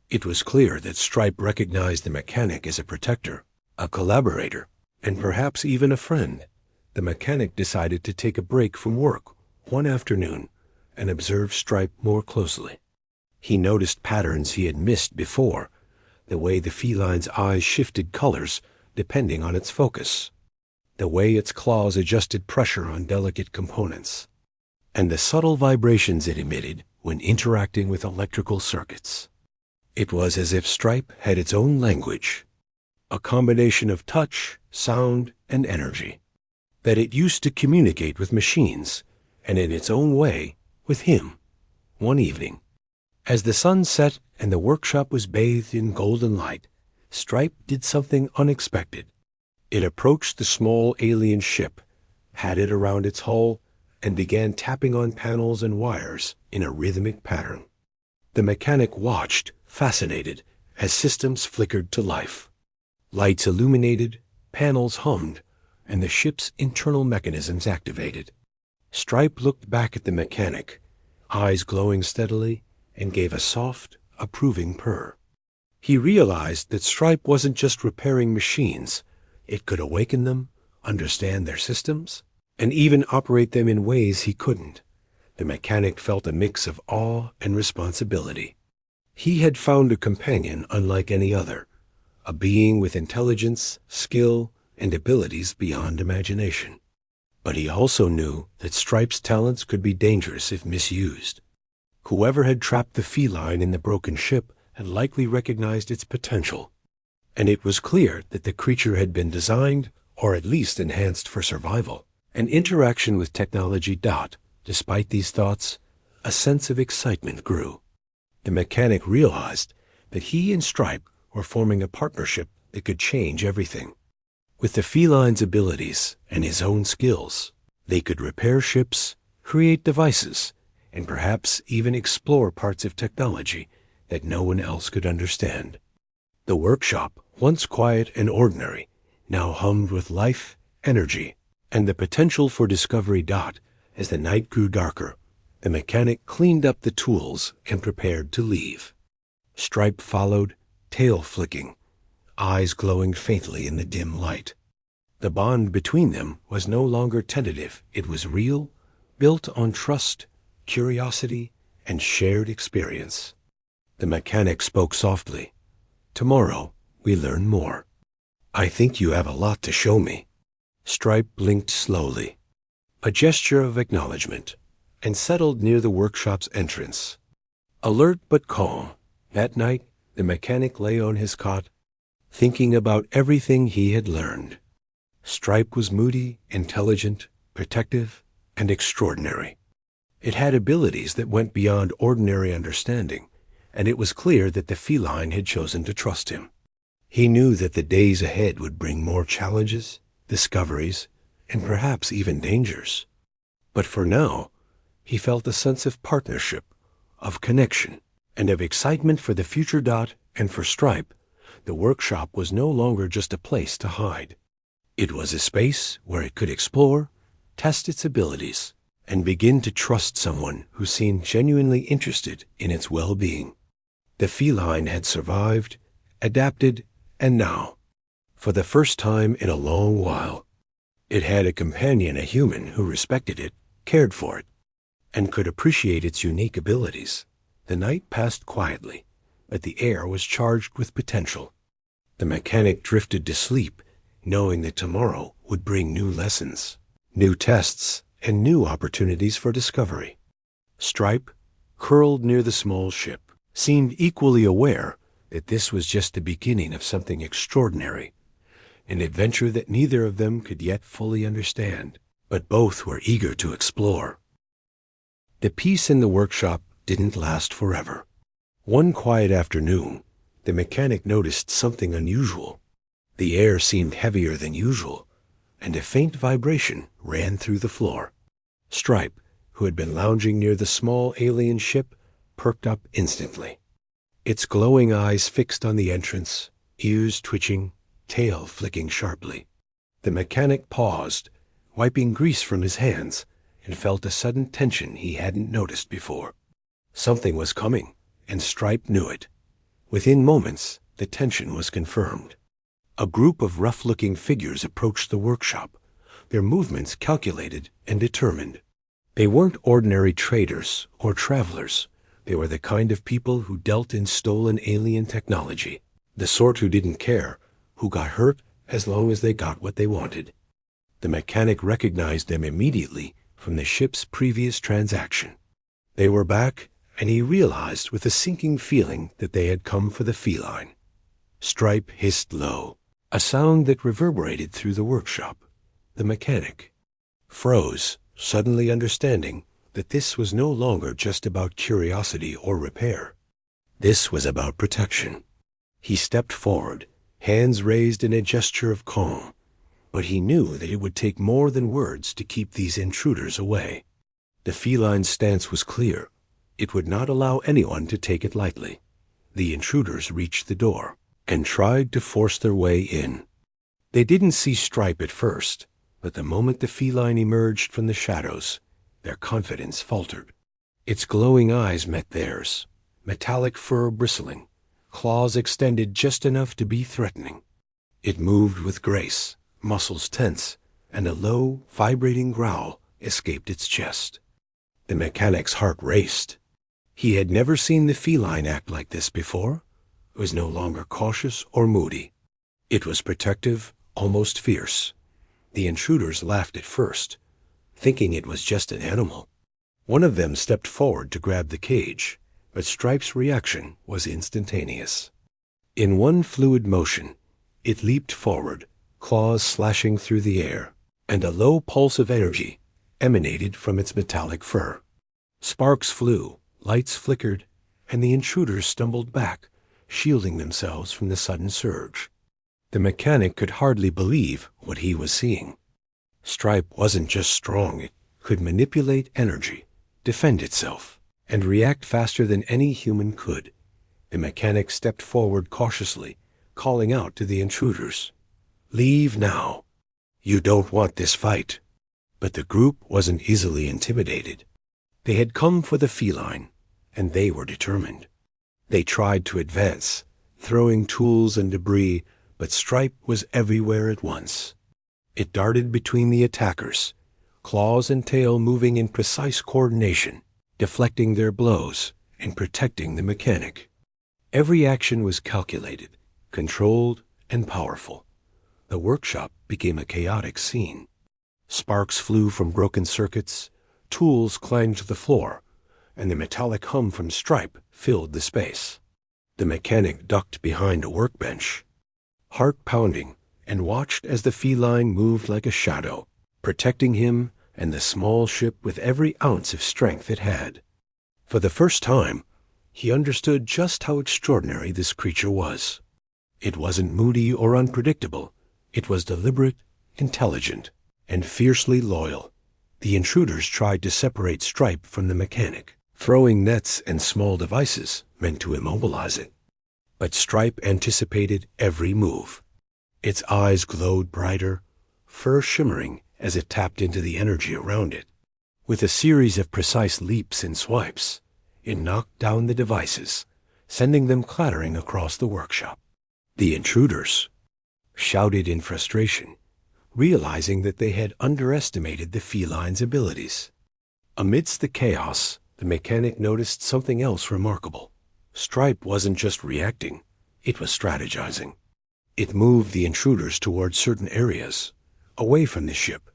It was clear that Stripe recognized the mechanic as a protector, a collaborator, and perhaps even a friend. The mechanic decided to take a break from work one afternoon and observe Stripe more closely. He noticed patterns he had missed before, the way the feline's eyes shifted colors depending on its focus, the way its claws adjusted pressure on delicate components, and the subtle vibrations it emitted when interacting with electrical circuits. It was as if Stripe had its own language, a combination of touch, sound, and energy, that it used to communicate with machines and in its own way with him. One evening, as the sun set and the workshop was bathed in golden light, Stripe did something unexpected. It approached the small alien ship, had it around its hull, and began tapping on panels and wires in a rhythmic pattern. The mechanic watched, fascinated, as systems flickered to life. Lights illuminated, panels hummed, and the ship's internal mechanisms activated. Stripe looked back at the mechanic, eyes glowing steadily, and gave a soft, approving purr. He realized that Stripe wasn't just repairing machines. It could awaken them, understand their systems, and even operate them in ways he couldn't. The mechanic felt a mix of awe and responsibility. He had found a companion unlike any other, a being with intelligence, skill, and abilities beyond imagination. But he also knew that Stripe's talents could be dangerous if misused. Whoever had trapped the feline in the broken ship had likely recognized its potential, and it was clear that the creature had been designed, or at least enhanced for survival. An interaction with technology. Despite these thoughts, a sense of excitement grew. The mechanic realized that he and Stripe were forming a partnership that could change everything. With the feline's abilities and his own skills, they could repair ships, create devices, and perhaps even explore parts of technology that no one else could understand. The workshop, once quiet and ordinary, now hummed with life, energy, and the potential for discovery. As the night grew darker, the mechanic cleaned up the tools and prepared to leave. Stripe followed, tail flicking, eyes glowing faintly in the dim light. The bond between them was no longer tentative. It was real, built on trust, curiosity, and shared experience. The mechanic spoke softly. "Tomorrow, we learn more. I think you have a lot to show me." Stripe blinked slowly, a gesture of acknowledgement, and settled near the workshop's entrance. Alert but calm, that night the mechanic lay on his cot, thinking about everything he had learned. Stripe was moody, intelligent, protective, and extraordinary. It had abilities that went beyond ordinary understanding, and it was clear that the feline had chosen to trust him. He knew that the days ahead would bring more challenges, discoveries, and perhaps even dangers. But for now, he felt a sense of partnership, of connection, and of excitement for the future. And for Stripe, the workshop was no longer just a place to hide. It was a space where it could explore, test its abilities, and begin to trust someone who seemed genuinely interested in its well-being. The feline had survived, adapted, and now, for the first time in a long while, it had a companion, a human who respected it, cared for it, and could appreciate its unique abilities. The night passed quietly, but the air was charged with potential. The mechanic drifted to sleep, knowing that tomorrow would bring new lessons, new tests, and new opportunities for discovery. Stripe, curled near the small ship, seemed equally aware that this was just the beginning of something extraordinary, an adventure that neither of them could yet fully understand, but both were eager to explore. The peace in the workshop didn't last forever. One quiet afternoon, the mechanic noticed something unusual. The air seemed heavier than usual, and a faint vibration ran through the floor. Stripe, who had been lounging near the small alien ship, perked up instantly. Its glowing eyes fixed on the entrance, ears twitching, tail flicking sharply. The mechanic paused, wiping grease from his hands, and felt a sudden tension he hadn't noticed before. Something was coming, and Stripe knew it. Within moments, the tension was confirmed. A group of rough-looking figures approached the workshop, their movements calculated and determined. They weren't ordinary traders or travelers. They were the kind of people who dealt in stolen alien technology, the sort who didn't care, who got hurt as long as they got what they wanted. The mechanic recognized them immediately from the ship's previous transaction. They were back, and he realized with a sinking feeling that they had come for the feline. Stripe hissed low, a sound that reverberated through the workshop. The mechanic froze, suddenly understanding that this was no longer just about curiosity or repair. This was about protection. He stepped forward, hands raised in a gesture of calm, but he knew that it would take more than words to keep these intruders away. The feline's stance was clear. It would not allow anyone to take it lightly. The intruders reached the door and tried to force their way in. They didn't see Stripe at first, but the moment the feline emerged from the shadows, their confidence faltered. Its glowing eyes met theirs, metallic fur bristling, claws extended just enough to be threatening. It moved with grace, muscles tense, and a low, vibrating growl escaped its chest. The mechanic's heart raced. He had never seen the feline act like this before. It was no longer cautious or moody. It was protective, almost fierce. The intruders laughed at first, thinking it was just an animal. One of them stepped forward to grab the cage, but Stripe's reaction was instantaneous. In one fluid motion, it leaped forward, claws slashing through the air, and a low pulse of energy emanated from its metallic fur. Sparks flew, lights flickered, and the intruders stumbled back, shielding themselves from the sudden surge. The mechanic could hardly believe what he was seeing. Stripe wasn't just strong, it could manipulate energy, defend itself, and react faster than any human could. The mechanic stepped forward cautiously, calling out to the intruders, "Leave now. You don't want this fight." But the group wasn't easily intimidated. They had come for the feline, and they were determined. They tried to advance, throwing tools and debris, but Stripe was everywhere at once. It darted between the attackers, claws and tail moving in precise coordination, deflecting their blows and protecting the mechanic. Every action was calculated, controlled, and powerful. The workshop became a chaotic scene. Sparks flew from broken circuits, tools clanged to the floor, and the metallic hum from Stripe filled the space. The mechanic ducked behind a workbench. heart pounding, and watched as the feline moved like a shadow, protecting him and the small ship with every ounce of strength it had. For the first time, he understood just how extraordinary this creature was. It wasn't moody or unpredictable. It was deliberate, intelligent, and fiercely loyal. The intruders tried to separate Stripe from the mechanic, throwing nets and small devices meant to immobilize it. But Stripe anticipated every move. Its eyes glowed brighter, fur shimmering as it tapped into the energy around it. With a series of precise leaps and swipes, it knocked down the devices, sending them clattering across the workshop. The intruders shouted in frustration, realizing that they had underestimated the feline's abilities. Amidst the chaos, the mechanic noticed something else remarkable. Stripe wasn't just reacting, it was strategizing. It moved the intruders toward certain areas, away from the ship,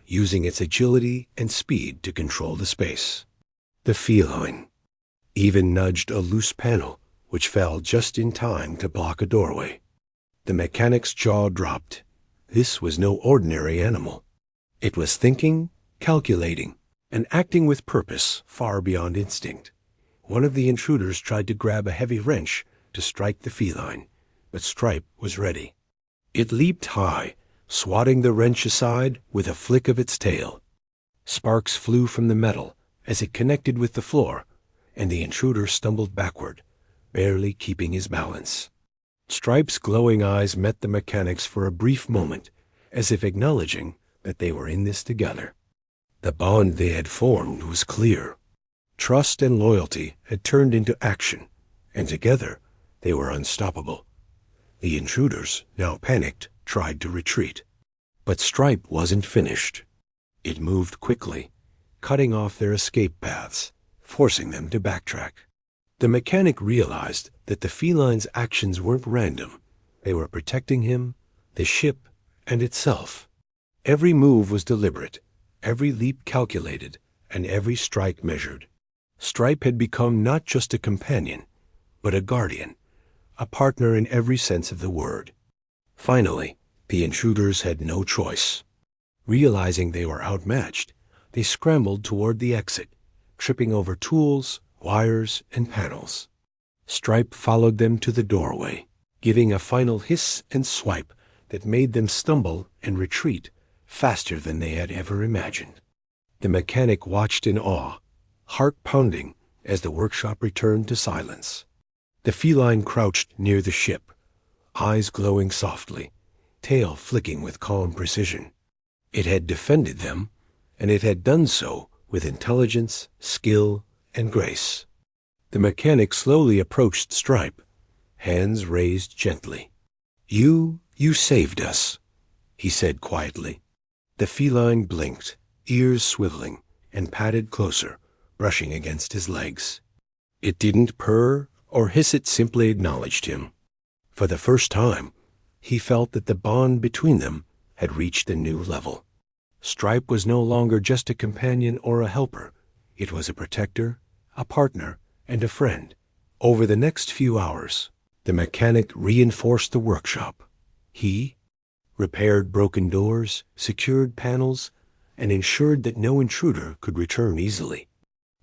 using its agility and speed to control the space. The feline even nudged a loose panel, which fell just in time to block a doorway. The mechanic's jaw dropped. This was no ordinary animal. It was thinking, calculating, and acting with purpose far beyond instinct. One of the intruders tried to grab a heavy wrench to strike the feline, but Stripe was ready. It leaped high, swatting the wrench aside with a flick of its tail. Sparks flew from the metal as it connected with the floor, and the intruder stumbled backward, barely keeping his balance. Stripe's glowing eyes met the mechanic's for a brief moment, as if acknowledging that they were in this together. The bond they had formed was clear. Trust and loyalty had turned into action, and together they were unstoppable. The intruders, now panicked, tried to retreat. But Stripe wasn't finished. It moved quickly, cutting off their escape paths, forcing them to backtrack. The mechanic realized that the feline's actions weren't random. They were protecting him, the ship, and itself. Every move was deliberate, every leap calculated, and every strike measured. Stripe had become not just a companion, but a guardian, a partner in every sense of the word. Finally, the intruders had no choice. Realizing they were outmatched, they scrambled toward the exit, tripping over tools, wires, and panels. Stripe followed them to the doorway, giving a final hiss and swipe that made them stumble and retreat faster than they had ever imagined. The mechanic watched in awe, heart pounding, as the workshop returned to silence. The feline crouched near the ship, eyes glowing softly, tail flicking with calm precision. It had defended them, and it had done so with intelligence, skill, and grace. The mechanic slowly approached Stripe, hands raised gently. You saved us," he said quietly. The feline blinked, ears swiveling, and padded closer, brushing against his legs. It didn't purr or hiss, it simply acknowledged him. For the first time, he felt that the bond between them had reached a new level. Stripe was no longer just a companion or a helper. It was a protector, a partner, and a friend. Over the next few hours, the mechanic reinforced the workshop. He repaired broken doors, secured panels, and ensured that no intruder could return easily.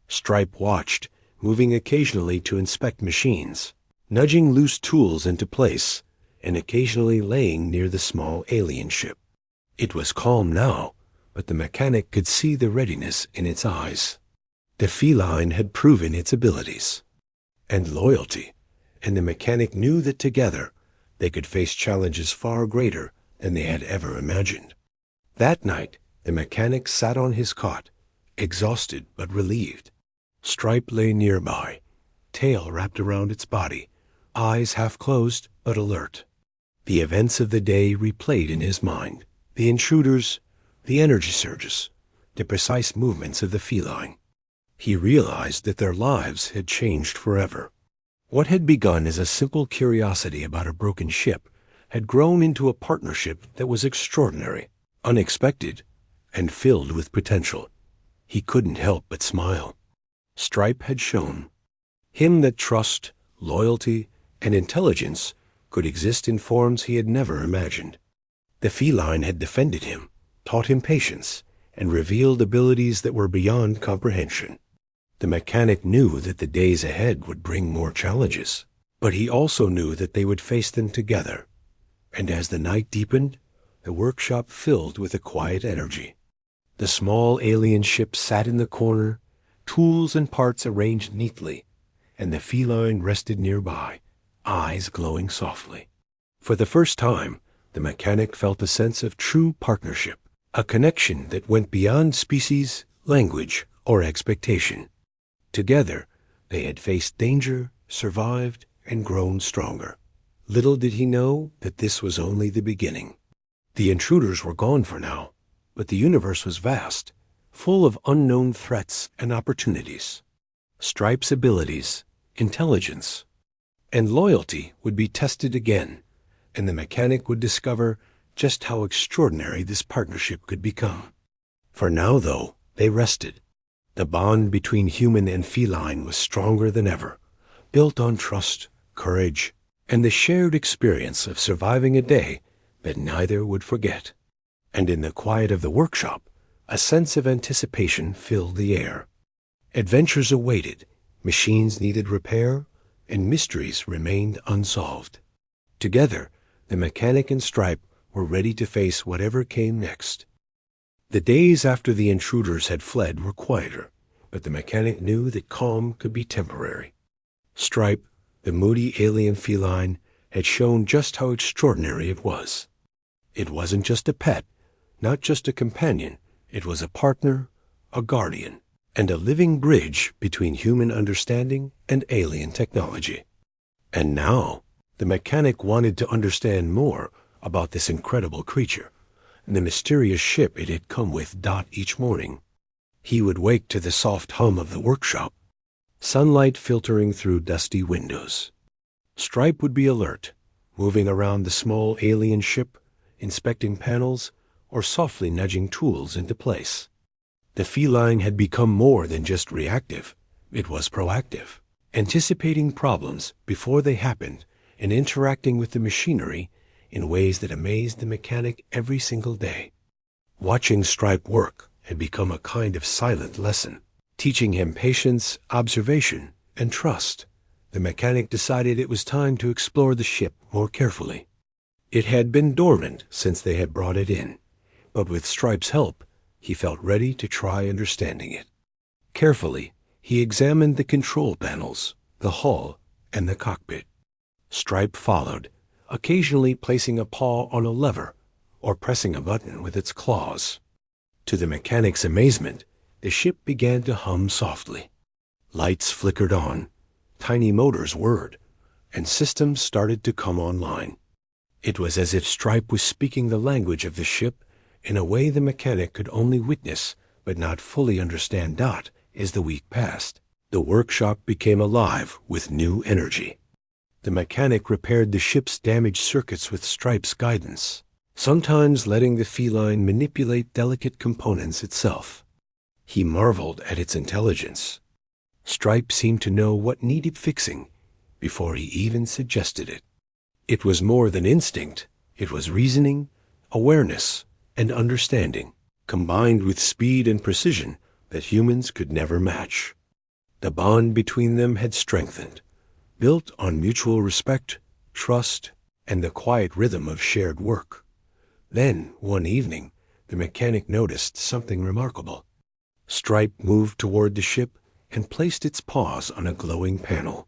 Stripe watched, moving occasionally to inspect machines, nudging loose tools into place, and occasionally laying near the small alien ship. It was calm now, but the mechanic could see the readiness in its eyes. The feline had proven its abilities and loyalty, and the mechanic knew that together they could face challenges far greater than they had ever imagined. That night, the mechanic sat on his cot, exhausted but relieved. Stripe lay nearby, tail wrapped around its body, eyes half closed but alert. The events of the day replayed in his mind, the intruders, the energy surges, the precise movements of the feline. He realized that their lives had changed forever. What had begun as a simple curiosity about a broken ship had grown into a partnership that was extraordinary, unexpected, and filled with potential. He couldn't help but smile. Stripe had shown him that trust, loyalty, and intelligence could exist in forms he had never imagined. The feline had defended him, taught him patience, and revealed abilities that were beyond comprehension. The mechanic knew that the days ahead would bring more challenges, but he also knew that they would face them together. And as the night deepened, the workshop filled with a quiet energy. The small alien ship sat in the corner, tools and parts arranged neatly, and the feline rested nearby, eyes glowing softly. For the first time, the mechanic felt a sense of true partnership, a connection that went beyond species, language, or expectation. Together, they had faced danger, survived, and grown stronger. Little did he know that this was only the beginning. The intruders were gone for now, but the universe was vast, full of unknown threats and opportunities. Stripe's abilities, intelligence, and loyalty would be tested again, and the mechanic would discover just how extraordinary this partnership could become. For now, though, they rested. The bond between human and feline was stronger than ever, built on trust, courage, and the shared experience of surviving a day that neither would forget. And in the quiet of the workshop, a sense of anticipation filled the air. Adventures awaited, machines needed repair, and mysteries remained unsolved. Together, the mechanic and Stripe were ready to face whatever came next. The days after the intruders had fled were quieter, but the mechanic knew that calm could be temporary. Stripe, the moody alien feline, had shown just how extraordinary it was. It wasn't just a pet, not just a companion. It was a partner, a guardian, and a living bridge between human understanding and alien technology. And now, the mechanic wanted to understand more about this incredible creature, and the mysterious ship it had come with. Each morning, he would wake to the soft hum of the workshop, sunlight filtering through dusty windows. Stripe would be alert, moving around the small alien ship, inspecting panels, or softly nudging tools into place. The feline had become more than just reactive. It was proactive, anticipating problems before they happened and interacting with the machinery in ways that amazed the mechanic every single day. Watching Stripe work had become a kind of silent lesson, teaching him patience, observation, and trust. The mechanic decided it was time to explore the ship more carefully. It had been dormant since they had brought it in, but with Stripe's help, he felt ready to try understanding it. Carefully, he examined the control panels, the hull, and the cockpit. Stripe followed, occasionally placing a paw on a lever or pressing a button with its claws. To the mechanic's amazement, the ship began to hum softly. Lights flickered on, tiny motors whirred, and systems started to come online. It was as if Stripe was speaking the language of the ship in a way the mechanic could only witness but not fully understand. As the week passed, the workshop became alive with new energy. The mechanic repaired the ship's damaged circuits with Stripe's guidance, sometimes letting the feline manipulate delicate components itself. He marveled at its intelligence. Stripe seemed to know what needed fixing before he even suggested it. It was more than instinct. It was reasoning, awareness, and understanding, combined with speed and precision that humans could never match. The bond between them had strengthened, built on mutual respect, trust, and the quiet rhythm of shared work. Then, one evening, the mechanic noticed something remarkable. Stripe moved toward the ship and placed its paws on a glowing panel.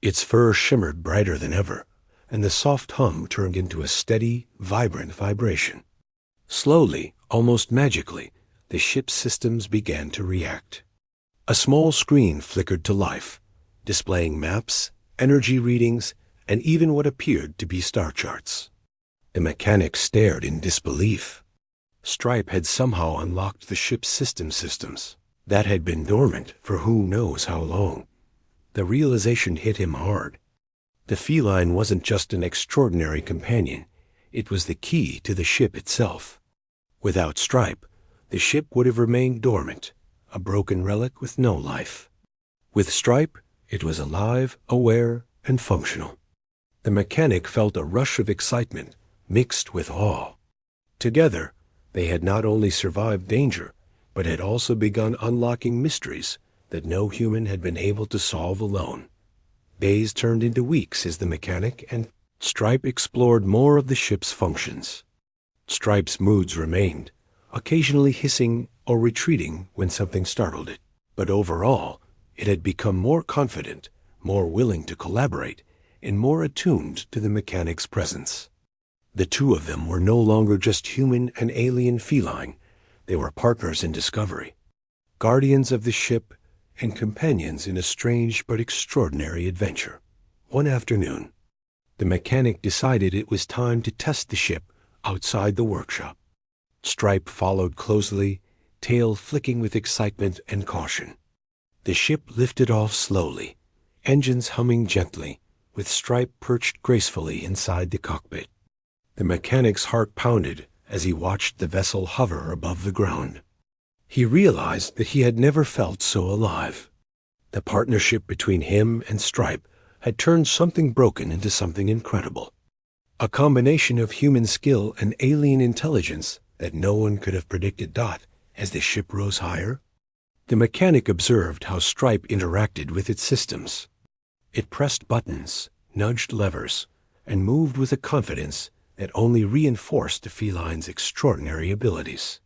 Its fur shimmered brighter than ever, and the soft hum turned into a steady, vibrant vibration. Slowly, almost magically, the ship's systems began to react. A small screen flickered to life, displaying maps, energy readings, and even what appeared to be star charts. The mechanic stared in disbelief. Stripe had somehow unlocked the ship's systems that had been dormant for who knows how long. The realization hit him hard. The feline wasn't just an extraordinary companion. It was the key to the ship itself. Without Stripe, the ship would have remained dormant, a broken relic with no life. With Stripe, it was alive, aware, and functional. The mechanic felt a rush of excitement mixed with awe. Together, they had not only survived danger, but had also begun unlocking mysteries that no human had been able to solve alone. Days turned into weeks as the mechanic and Stripe explored more of the ship's functions. Stripe's moods remained, occasionally hissing or retreating when something startled it. But overall, it had become more confident, more willing to collaborate, and more attuned to the mechanic's presence. The two of them were no longer just human and alien feline. They were partners in discovery, guardians of the ship, and companions in a strange but extraordinary adventure. One afternoon, the mechanic decided it was time to test the ship outside the workshop. Stripe followed closely, tail flicking with excitement and caution. The ship lifted off slowly, engines humming gently, with Stripe perched gracefully inside the cockpit. The mechanic's heart pounded as he watched the vessel hover above the ground. He realized that he had never felt so alive. The partnership between him and Stripe had turned something broken into something incredible. A combination of human skill and alien intelligence that no one could have predicted. As the ship rose higher, the mechanic observed how Stripe interacted with its systems. It pressed buttons, nudged levers, and moved with a confidence that only reinforced the feline's extraordinary abilities.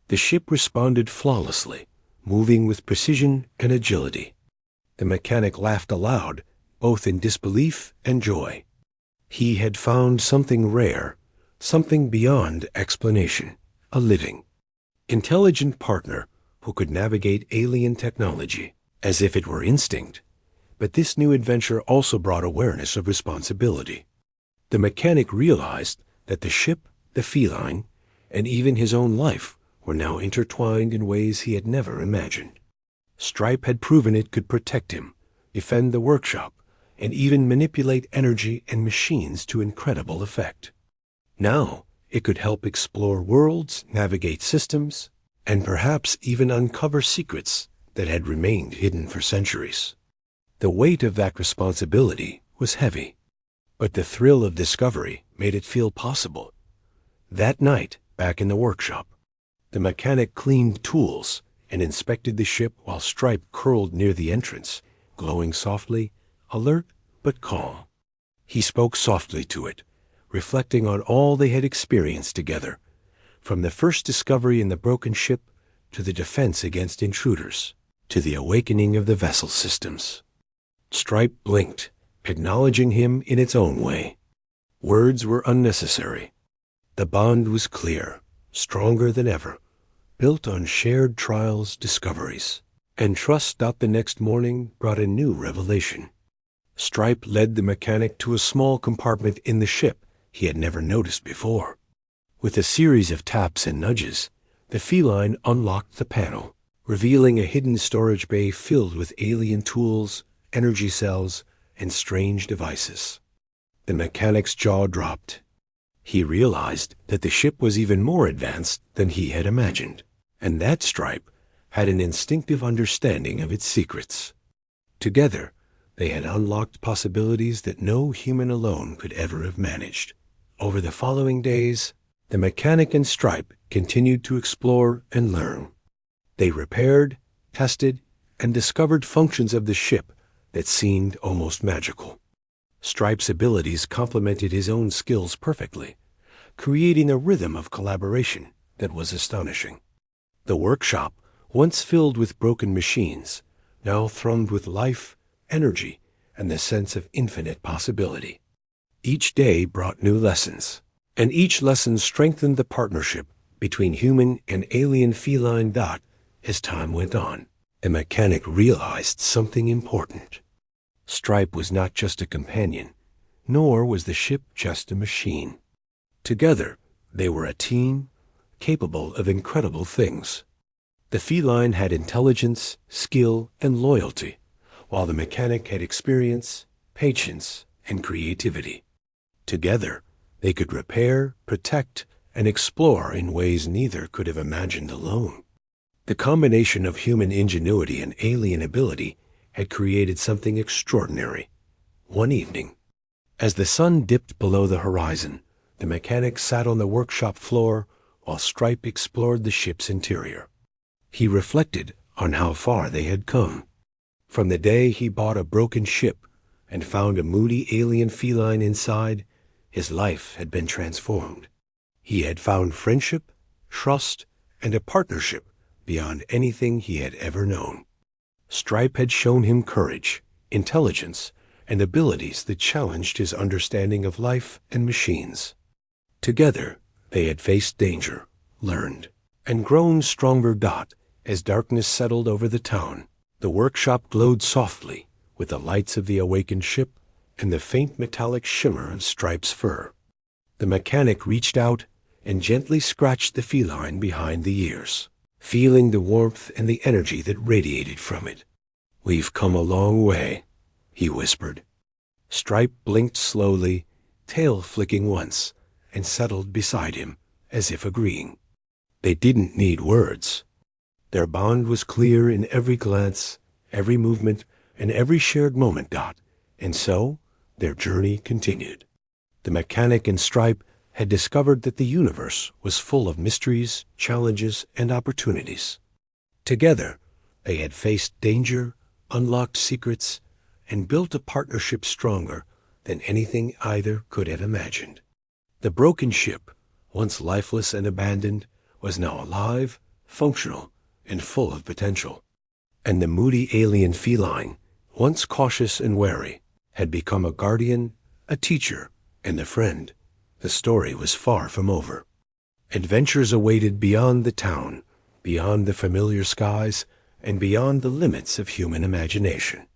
The ship responded flawlessly, moving with precision and agility. The mechanic laughed aloud, both in disbelief and joy. He had found something rare, something beyond explanation, a living, intelligent partner who could navigate alien technology as if it were instinct. But this new adventure also brought awareness of responsibility. The mechanic realized that the ship, the feline, and even his own life were now intertwined in ways he had never imagined. Stripe had proven it could protect him, defend the workshop, and even manipulate energy and machines to incredible effect. Now, it could help explore worlds, navigate systems, and perhaps even uncover secrets that had remained hidden for centuries. The weight of that responsibility was heavy, but the thrill of discovery made it feel possible. That night, back in the workshop, the mechanic cleaned tools and inspected the ship while Stripe curled near the entrance, glowing softly, alert but calm. He spoke softly to it, reflecting on all they had experienced together, from the first discovery in the broken ship to the defense against intruders, to the awakening of the vessel systems. Stripe blinked, acknowledging him in its own way. Words were unnecessary. The bond was clear, stronger than ever, built on shared trials, discoveries, and trust. The next morning brought a new revelation. Stripe led the mechanic to a small compartment in the ship he had never noticed before. With a series of taps and nudges, the feline unlocked the panel, revealing a hidden storage bay filled with alien tools, energy cells, and strange devices. The mechanic's jaw dropped. He realized that the ship was even more advanced than he had imagined, and that Stripe had an instinctive understanding of its secrets. Together, they had unlocked possibilities that no human alone could ever have managed. Over the following days, the mechanic and Stripe continued to explore and learn. They repaired, tested, and discovered functions of the ship that seemed almost magical. Stripe's abilities complemented his own skills perfectly, creating a rhythm of collaboration that was astonishing. The workshop, once filled with broken machines, now thrummed with life, energy, and the sense of infinite possibility. Each day brought new lessons, and each lesson strengthened the partnership between human and alien feline. As time went on, the mechanic realized something important. Stripe was not just a companion, nor was the ship just a machine. Together, they were a team capable of incredible things. The feline had intelligence, skill, and loyalty, while the mechanic had experience, patience, and creativity. Together, they could repair, protect, and explore in ways neither could have imagined alone. The combination of human ingenuity and alien ability had created something extraordinary. One evening, As the sun dipped below the horizon, the mechanic sat on the workshop floor while Stripe explored the ship's interior. He reflected on how far they had come. From the day he bought a broken ship and found a moody alien feline inside, his life had been transformed. He had found friendship, trust, and a partnership beyond anything he had ever known. Stripe had shown him courage, intelligence, and abilities that challenged his understanding of life and machines. Together, they had faced danger, learned, and grown stronger. As darkness settled over the town, the workshop glowed softly with the lights of the awakened ship and the faint metallic shimmer of Stripe's fur. The mechanic reached out and gently scratched the feline behind the ears, feeling the warmth and the energy that radiated from it. "We've come a long way," he whispered. Stripe blinked slowly, tail flicking once, and settled beside him, as if agreeing. They didn't need words. Their bond was clear in every glance, every movement, and every shared moment. And so, their journey continued. The mechanic and Stripe had discovered that the universe was full of mysteries, challenges, and opportunities. Together, they had faced danger, unlocked secrets, and built a partnership stronger than anything either could have imagined. The broken ship, once lifeless and abandoned, was now alive, functional, and full of potential. And the moody alien feline, once cautious and wary, had become a guardian, a teacher, and a friend. The story was far from over. Adventures awaited beyond the town, beyond the familiar skies, and beyond the limits of human imagination.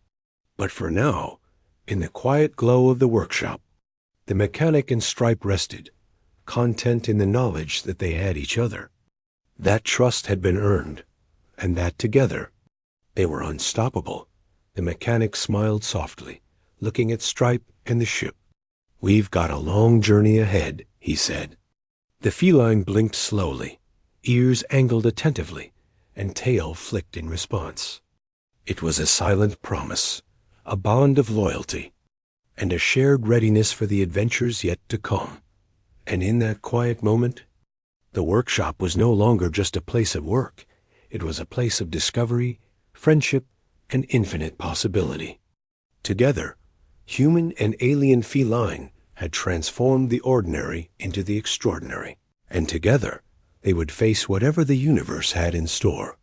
But for now, in the quiet glow of the workshop, the mechanic and Stripe rested, content in the knowledge that they had each other. That trust had been earned, and that together they were unstoppable. The mechanic smiled softly, looking at Stripe and the ship. "We've got a long journey ahead," he said. The feline blinked slowly, ears angled attentively, and tail flicked in response. It was a silent promise, a bond of loyalty, and a shared readiness for the adventures yet to come. And in that quiet moment, the workshop was no longer just a place of work. It was a place of discovery, friendship, and infinite possibility. Together, human and alien feline had transformed the ordinary into the extraordinary, and together they would face whatever the universe had in store.